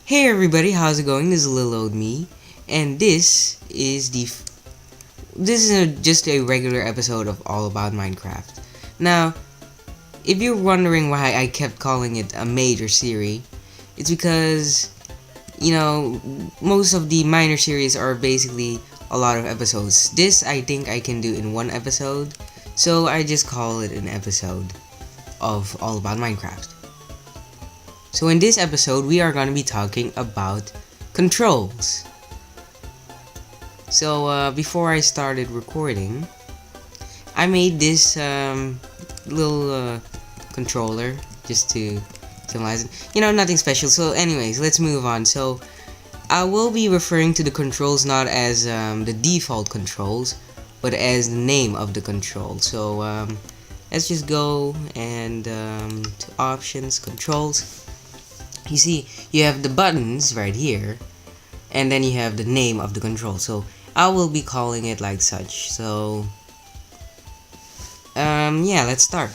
Hey everybody, how's it going? This is LittleOldMii, and this is just a regular episode of All About Minecraft. Now, if you're wondering why I kept calling it a major series, it's because most of the minor series are basically a lot of episodes. This I think I can do in one episode, so I just call it an episode of All About Minecraft. So in this episode, we are going to be talking about controls. So before I started recording, I made this little controller just to symbolize it. Nothing special. So anyways, let's move on. So I will be referring to the controls not as the default controls, but as the name of the control. So let's just go and to options, controls. You see, you have the buttons right here, and then you have the name of the control. So I will be calling it like such. So yeah, let's start.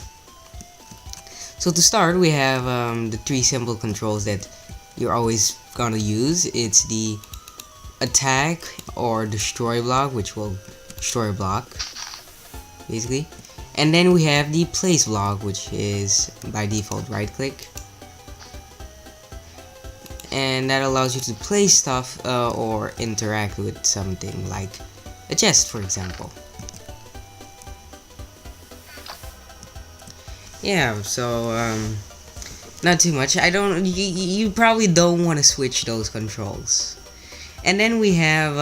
So to start, we have the three simple controls that you're always gonna use. It's the attack or destroy block, which will destroy a block, basically. And then we have the place block, which is by default right click. And that allows you to place stuff or interact with something like a chest, for example. Yeah, so not too much. You probably don't want to switch those controls. And then we have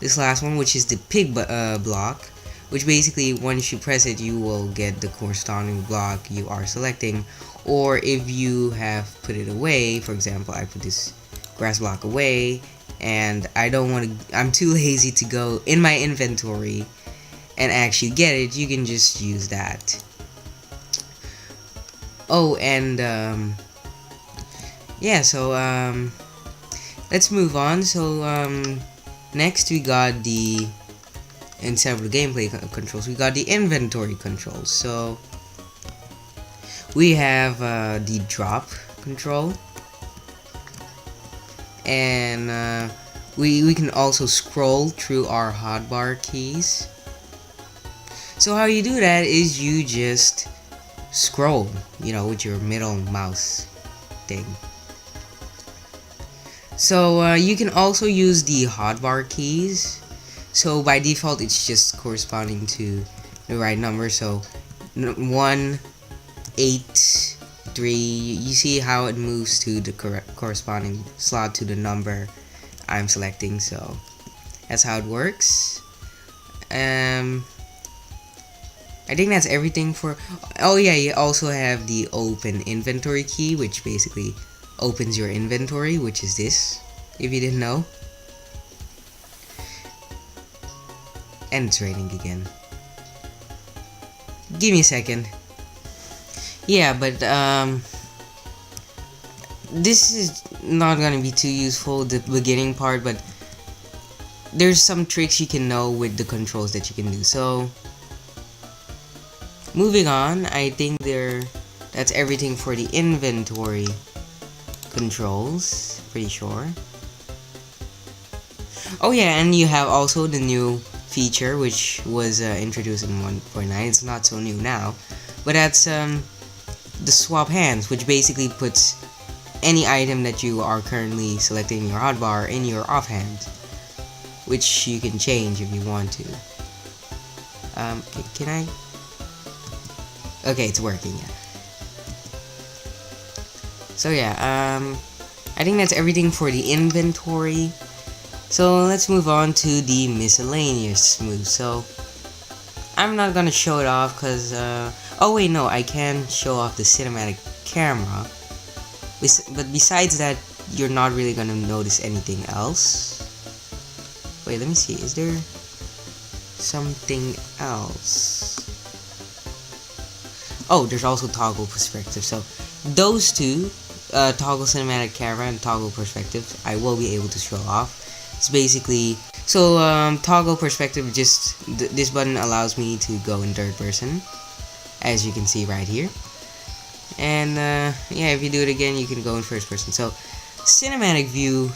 this last one, which is the pig block, which basically once you press it, you will get the corresponding block you are selecting. Or if you have put it away, for example, I put this grass block away and I'm too lazy to go in my inventory and actually get it, you can just use that. Oh, and yeah, so let's move on. So next we got instead of the gameplay controls, we got the inventory controls. So we have the drop control, and we can also scroll through our hotbar keys. So how you do that is you just scroll, with your middle mouse thing. So you can also use the hotbar keys. So by default, it's just corresponding to the right number. So 1, 8, 3. You see how it moves to the corresponding slot to the number I'm selecting. So that's how it works. I think that's everything for. Oh yeah, you also have the open inventory key, which basically opens your inventory, which is this, if you didn't know. And it's raining again. Give me a second. Yeah, but this is not gonna be too useful, the beginning part, but there's some tricks you can know with the controls that you can do. So moving on, I think that's everything for the inventory controls, pretty sure. Oh yeah, and you have also the new feature which was introduced in 1.9. It's not so new now, but that's the swap hands, which basically puts any item that you are currently selecting in your hotbar in your offhand, which you can change if you want to. Can I? Okay, it's working. Yeah. So yeah, I think that's everything for the inventory. So let's move on to the miscellaneous moves. So I'm not gonna show it off because oh wait, no, I can show off the cinematic camera, but besides that, you're not really gonna notice anything else. Wait, let me see, is there something else? Oh, there's also toggle perspective. So those two, toggle cinematic camera and toggle perspective, I will be able to show off. It's basically, so toggle perspective, just this button allows me to go in third person, as you can see right here. And yeah, if you do it again, you can go in first person. So cinematic view,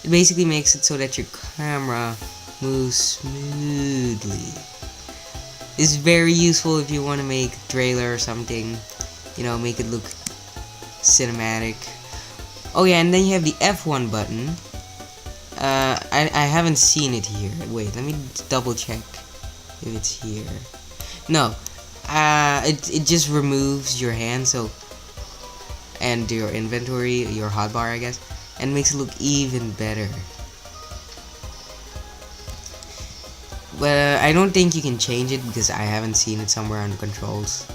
it basically makes it so that your camera moves smoothly. It's very useful if you want to make a trailer or something, you know, make it look cinematic. Oh yeah, and then you have the F1 button. I haven't seen it here. Wait, let me double check if it's here. No, it just removes your hand, so, and your inventory, your hotbar, I guess, and makes it look even better. But I don't think you can change it because I haven't seen it somewhere on the controls.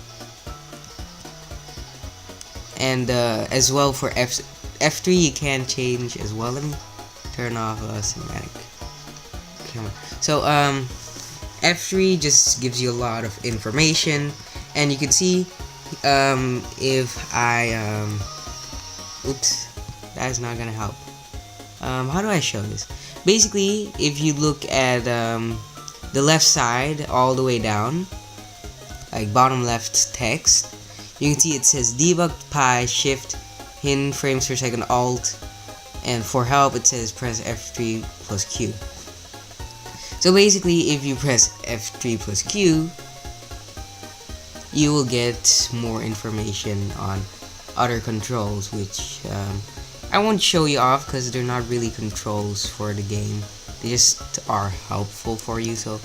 And as well for F3 you can change as well. Let me turn off cinematic camera. So F3 just gives you a lot of information, and you can see if I oops, that's not gonna help. How do I show this? Basically, if you look at the left side all the way down, like bottom left text, you can see it says debug pi shift in frames per second alt, and for help it says press F3 plus Q. So basically, if you press F3 plus Q, you will get more information on other controls, which I won't show you off because they're not really controls for the game. They just are helpful for you, so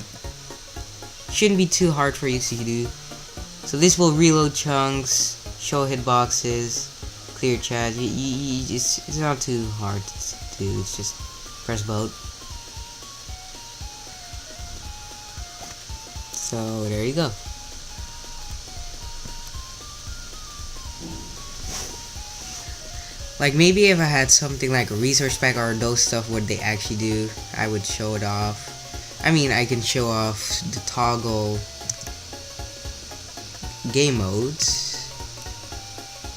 shouldn't be too hard for you to do. So this will reload chunks, show hitboxes, clear chat. It's not too hard to do. It's just press both. So there you go. Like maybe if I had something like a resource pack or those stuff, what they actually do, I would show it off. I mean, I can show off the toggle game modes,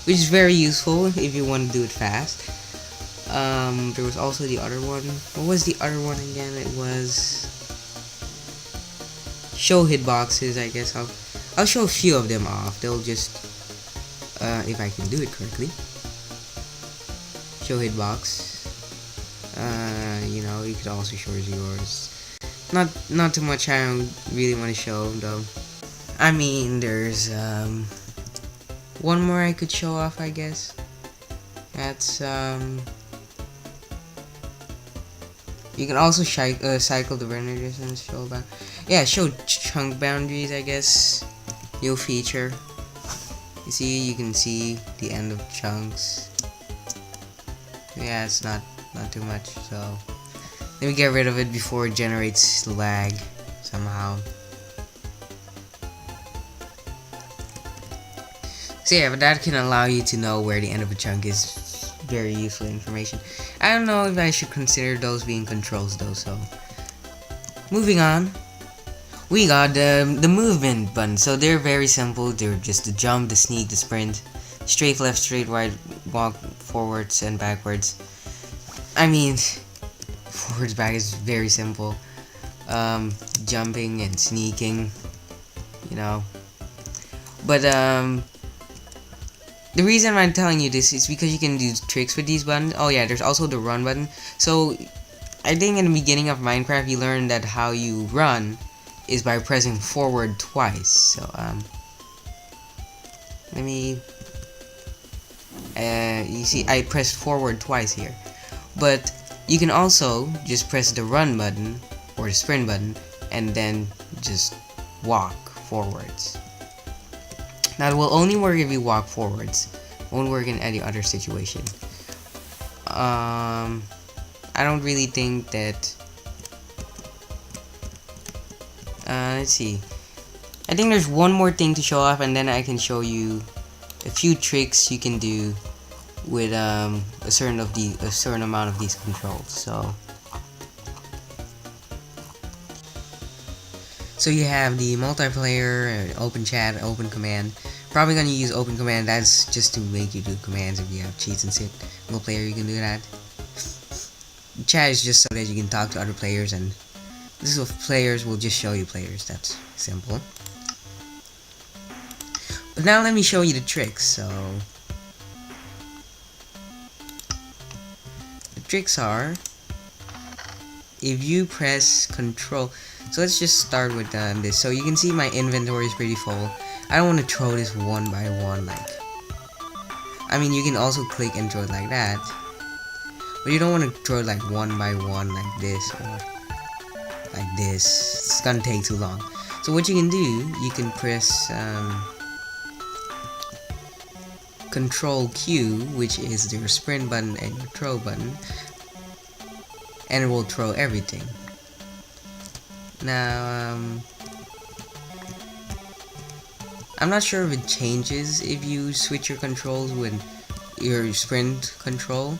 which is very useful if you want to do it fast. There was also the other one. What was the other one again? It was show hitboxes. I guess I'll show a few of them off. They'll just if I can do it correctly. Show hitbox. You know, you could also show yours. Not too much I don't really want to show though. I mean, there's one more I could show off, I guess. That's you can also cycle the render distance. Show back. Yeah, show chunk boundaries, I guess. New feature. You see, you can see the end of chunks. Yeah, it's not too much, so let me get rid of it before it generates lag somehow. So yeah, but that can allow you to know where the end of a chunk is. Very useful information. I don't know if I should consider those being controls though, so moving on. We got the movement button. So they're very simple. They're just the jump, the sneak, the sprint, straight left, straight right, walk forwards and backwards. I mean, forwards back is very simple. Jumping and sneaking, you know. But the reason I'm telling you this is because you can do tricks with these buttons. Oh yeah, there's also the run button. So I think in the beginning of Minecraft you learned that how you run is by pressing forward twice. So let me you see I pressed forward twice here, but you can also just press the run button or the sprint button and then just walk forwards. Now it will only work if you walk forwards. It won't work in any other situation. I don't really think that let's see. I think there's one more thing to show off, and then I can show you a few tricks you can do with a certain amount of these controls. So you have the multiplayer, open chat, open command. Probably gonna use open command. That's just to make you do commands. If you have cheats and shit, single player you can do that. Chat is just so that you can talk to other players, and this is players will just show you players. That's simple. But now let me show you the tricks. So tricks are, if you press control, so let's just start with this. So you can see my inventory is pretty full. I don't want to throw this one by one, like, I mean, you can also click and throw it like that, but you don't want to throw it like one by one like this or like this. It's gonna take too long. So what you can do, you can press Control Q, which is your sprint button and your throw button, and it will throw everything. Now, I'm not sure if it changes if you switch your controls with your sprint control,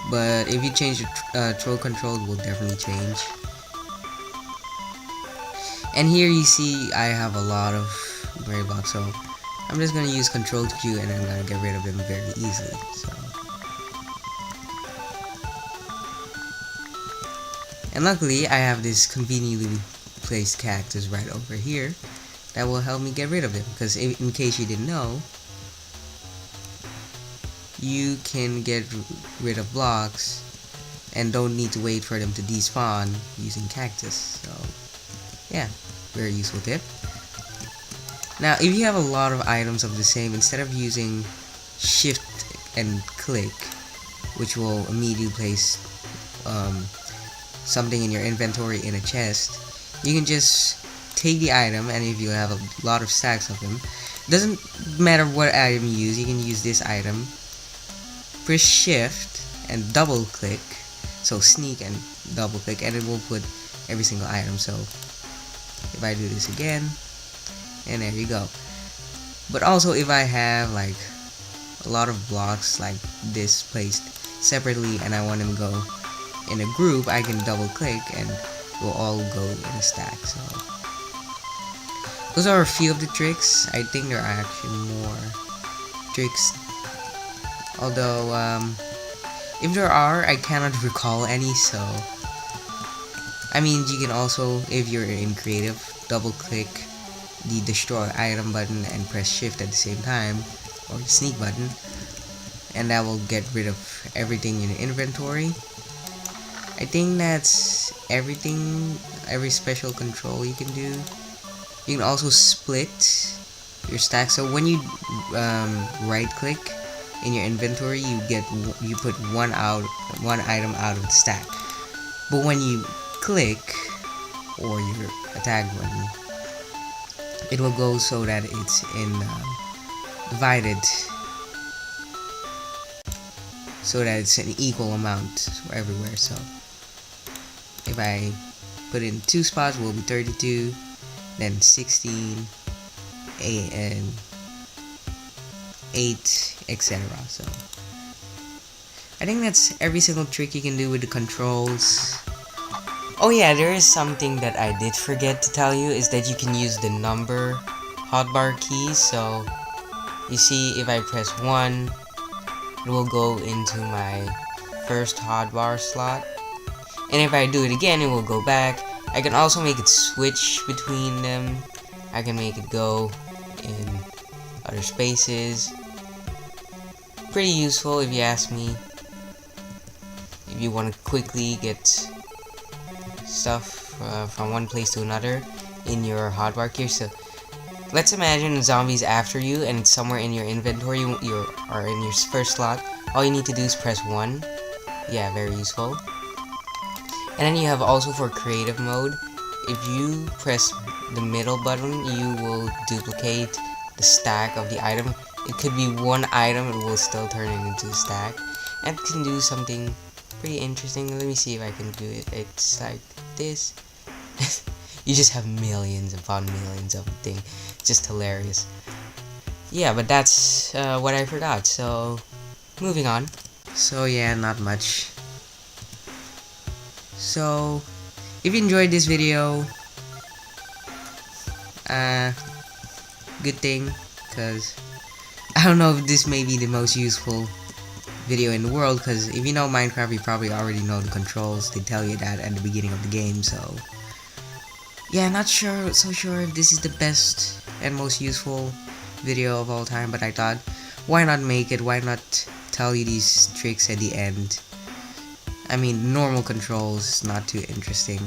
but if you change your throw control, it will definitely change. And here you see I have a lot of gray blocks, so I'm just gonna use Control Q and I'm gonna get rid of them very easily. So, and luckily I have this conveniently placed cactus right over here that will help me get rid of them, because in case you didn't know, you can get rid of blocks and don't need to wait for them to despawn using cactus. So yeah, very useful tip. Now if you have a lot of items of the same, instead of using shift and click, which will immediately place something in your inventory in a chest, you can just take the item, and if you have a lot of stacks of them, doesn't matter what item you use this item, press shift and double click, so sneak and double click, and it will put every single item. So if I do this again, and there you go. But also if I have like a lot of blocks like this placed separately and I want them to go in a group, I can double click and it will all go in a stack. So those are a few of the tricks. I think there are actually more tricks, although if there are, I cannot recall any. So I mean, you can also, if you're in creative, double click the destroy item button and press shift at the same time, or the sneak button, and that will get rid of everything in the inventory. I think that's everything, every special control you can do. You can also split your stack. So when you right click in your inventory, you put one item out of the stack. But when you click or your attack button, it will go so that it's in divided, so that it's an equal amount everywhere. So if I put it in 2 spots, it will be 32, then 16, 8, and 8, etc. So I think that's every single trick you can do with the controls. Oh yeah, there is something that I did forget to tell you, is that you can use the number hotbar keys. So you see, if I press 1, it will go into my first hotbar slot, and if I do it again, it will go back. I can also make it switch between them. I can make it go in other spaces. Pretty useful if you ask me, if you want to quickly get stuff from one place to another in your hotbar key. So let's imagine a zombie's after you and it's somewhere in your inventory, or in your first slot. All you need to do is press 1. Yeah, very useful. And then you have also for creative mode, if you press the middle button, you will duplicate the stack of the item. It could be one item, it will still turn it into a stack, and it can do something pretty interesting. Let me see if I can do it. It's like this. You just have millions upon millions of things. Just hilarious. Yeah, but that's what I forgot. So moving on. So yeah, not much. So if you enjoyed this video, good thing, because I don't know if this may be the most useful video in the world, because if you know Minecraft, you probably already know the controls. They tell you that at the beginning of the game. So yeah, not so sure if this is the best and most useful video of all time, but I thought, why not make it? Why not tell you these tricks at the end? I mean, normal controls is not too interesting.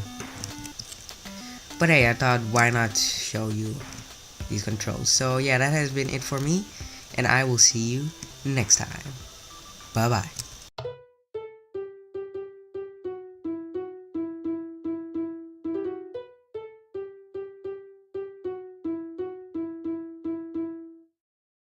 But hey, I thought why not show you these controls. So yeah, that has been it for me, and I will see you next time. Bye bye.